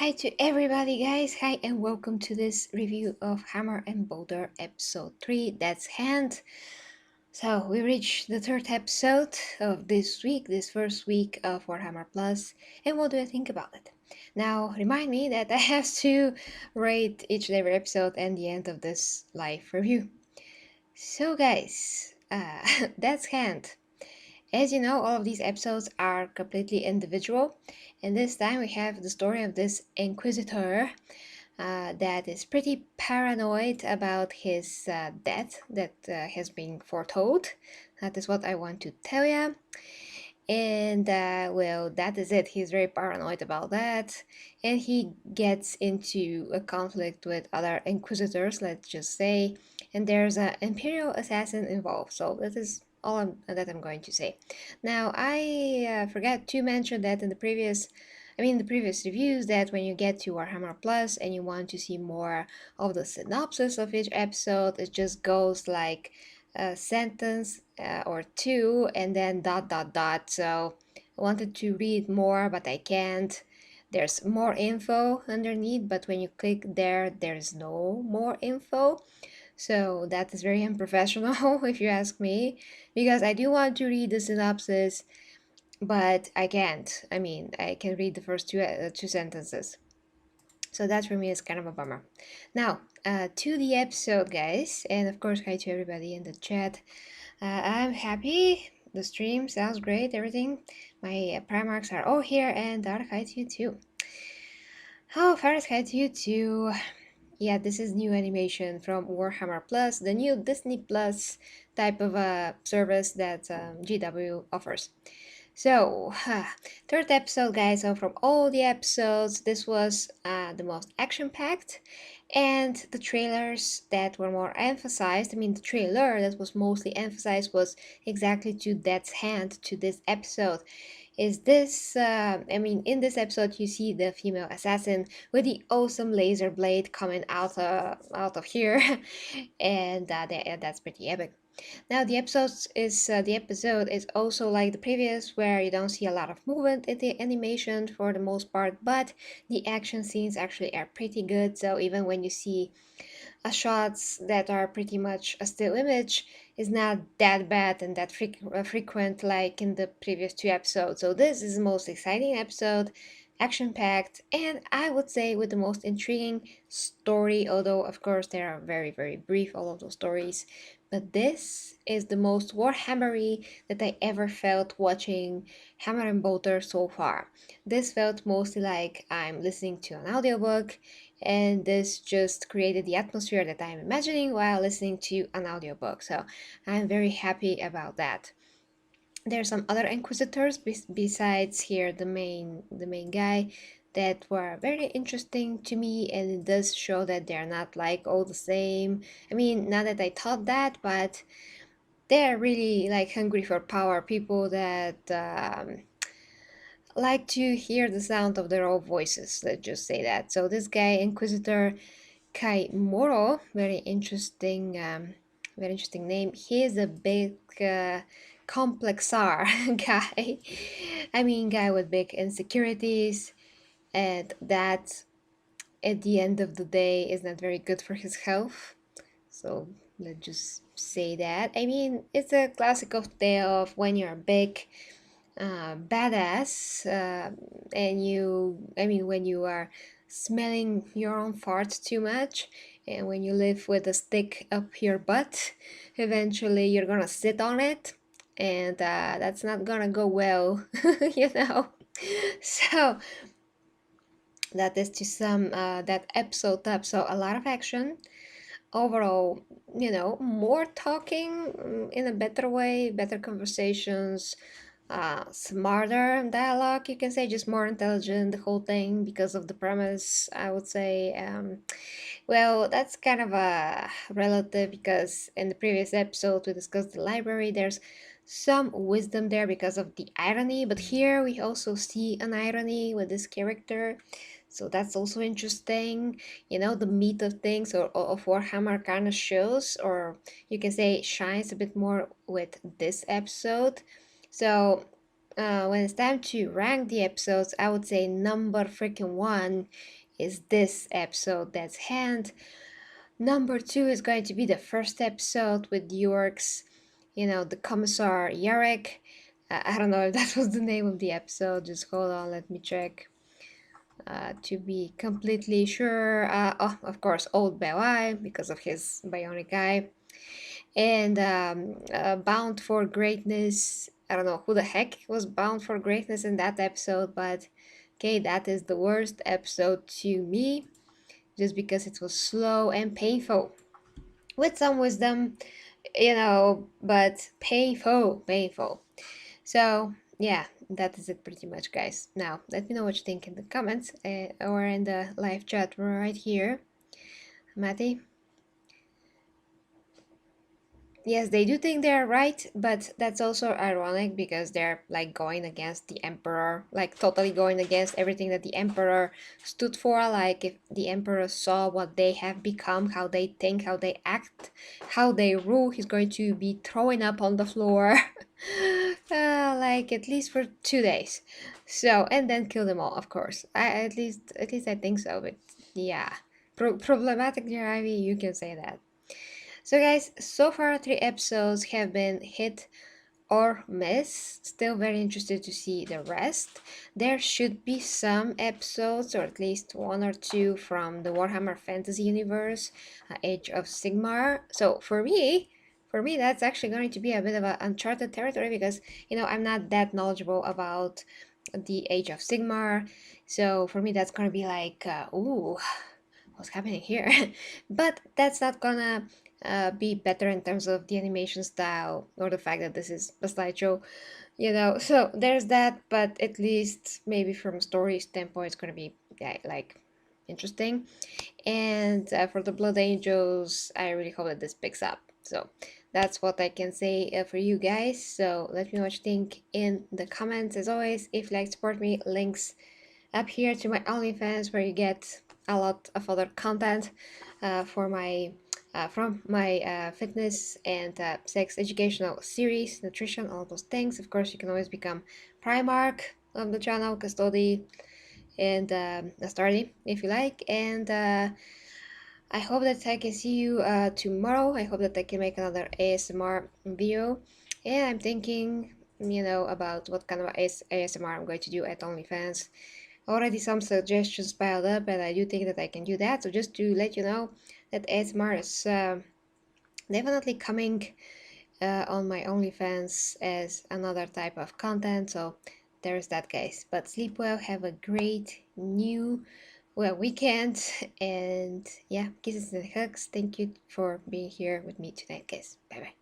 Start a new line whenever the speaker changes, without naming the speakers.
Hi to everybody, guys. Hi, and welcome to this review of Hammer and Boulder episode 3. That's Hand. So, we reached the third episode of this week, this first week of Warhammer Plus. And what do I think about it? Now, remind me that I have to rate each and every episode and the end of this live review. So, guys, that's Hand. As you know, all of these episodes are completely individual, and this time we have the story of this Inquisitor that is pretty paranoid about his death that has been foretold. That is what I want to tell you. And well, that is it. He's very paranoid about that, and he gets into a conflict with other Inquisitors, let's just say, and there's an Imperial assassin involved. So that is all that I'm going to say. Now, I forgot to mention that in the previous reviews, that when you get to Warhammer Plus and you want to see more of the synopsis of each episode, it just goes like a sentence or two and then dot dot dot. So I wanted to read more, but I can't. There's more info underneath, but when you click there, there's no more info. So that is very unprofessional, if you ask me, because I do want to read the synopsis, but I can't. I can read the first two sentences. So that for me is kind of a bummer. Now, to the episode, guys, and of course, hi to everybody in the chat. I'm happy. The stream sounds great. Everything. My Primarchs are all here, and Dark hi to you too. Oh, Ferris hi to you too. Yeah, this is new animation from Warhammer Plus, the new Disney Plus type of service that GW offers. So, third episode, guys. So, from all the episodes, this was the most action packed, and the trailers that were more emphasized. The trailer that was mostly emphasized was exactly to Death's Hand, to this episode. Is this, in this episode, you see the female assassin with the awesome laser blade coming out of here, and that's pretty epic. Now the episode is also like the previous, where you don't see a lot of movement in the animation for the most part, but the action scenes actually are pretty good. So even when you see shots that are pretty much a still image, is not that bad and that frequent like in the previous two episodes. So this is the most exciting episode, action packed, and I would say with the most intriguing story, although of course they are very, very brief, all of those stories. But this is the most Warhammery that I ever felt watching Hammer and Bolter so far. This felt mostly like I'm listening to an audiobook, and this just created the atmosphere that I'm imagining while listening to an audiobook. So I'm very happy about that. There's some other Inquisitors besides here the main guy that were very interesting to me, and it does show that they're not like all the same. Not that I thought that, but they're really like hungry for power, people that like to hear the sound of their own voices, let's just say that. So this guy, Inquisitor Kai Moro, very interesting name. He is a big complexar guy. Guy with big insecurities, and that at the end of the day is not very good for his health. So let's just say that. It's a classical tale of when you're big, badass, and when you are smelling your own farts too much, and when you live with a stick up your butt, eventually you're gonna sit on it, and that's not gonna go well, you know. So that is to sum that episode up. So a lot of action overall, more talking, in a better way, better conversations, smarter dialogue, you can say, just more intelligent, the whole thing, because of the premise, I would say. Well, that's kind of a relative, because in the previous episode we discussed the library. There's some wisdom there because of the irony, but here we also see an irony with this character. So that's also interesting. The meat of things, or of Warhammer, kind of shows, or you can say shines a bit more with this episode. So when it's time to rank the episodes, I would say number freaking one is this episode that's hand. Number two is going to be the first episode with York's, the Commissar Yarek. I don't know if that was the name of the episode. Just hold on, let me check. To be completely sure, of course, Old Belai because of his bionic eye, and Bound for Greatness. I don't know who the heck was Bound for Greatness in that episode, but okay, that is the worst episode to me, just because it was slow and painful, with some wisdom, but painful. So yeah, that is it pretty much, guys. Now let me know what you think in the comments or in the live chat right here. Matty? Yes, they do think they're right, but that's also ironic because they're like going against the emperor, like totally going against everything that the emperor stood for. Like if the emperor saw what they have become, how they think, how they act, how they rule, he's going to be throwing up on the floor. Like at least for 2 days. So, and then kill them all, of course. At least I think so, but yeah. Problematic, dear Ivy, you can say that. So guys, so far 3 episodes have been hit or miss. Still very interested to see the rest. There should be some episodes, or at least one or two, from the Warhammer Fantasy Universe, Age of Sigmar. So for me, that's actually going to be a bit of an uncharted territory because I'm not that knowledgeable about the Age of Sigmar. So for me, that's gonna be like, ooh, what's happening here? But that's not gonna be better in terms of the animation style or the fact that this is a slideshow, So there's that, but at least maybe from a story standpoint, it's gonna be like interesting. And for the Blood Angels, I really hope that this picks up. So that's what I can say for you guys. So let me know what you think in the comments. As always, if you like to support me, links up here to my OnlyFans, where you get a lot of other content for my from my fitness and sex educational series, nutrition, all those things. Of course, you can always become Primarch of the channel, Custody, and Astardi if you like. And I hope that I can see you tomorrow. I hope that I can make another ASMR video. And I'm thinking, about what kind of ASMR I'm going to do at OnlyFans. Already some suggestions piled up, and I do think that I can do that. So just to let you know that ASMR is definitely coming on my OnlyFans as another type of content. So there's that, guys. But sleep well, have a great weekend, and yeah, kisses and hugs. Thank you for being here with me tonight, guys. Bye bye.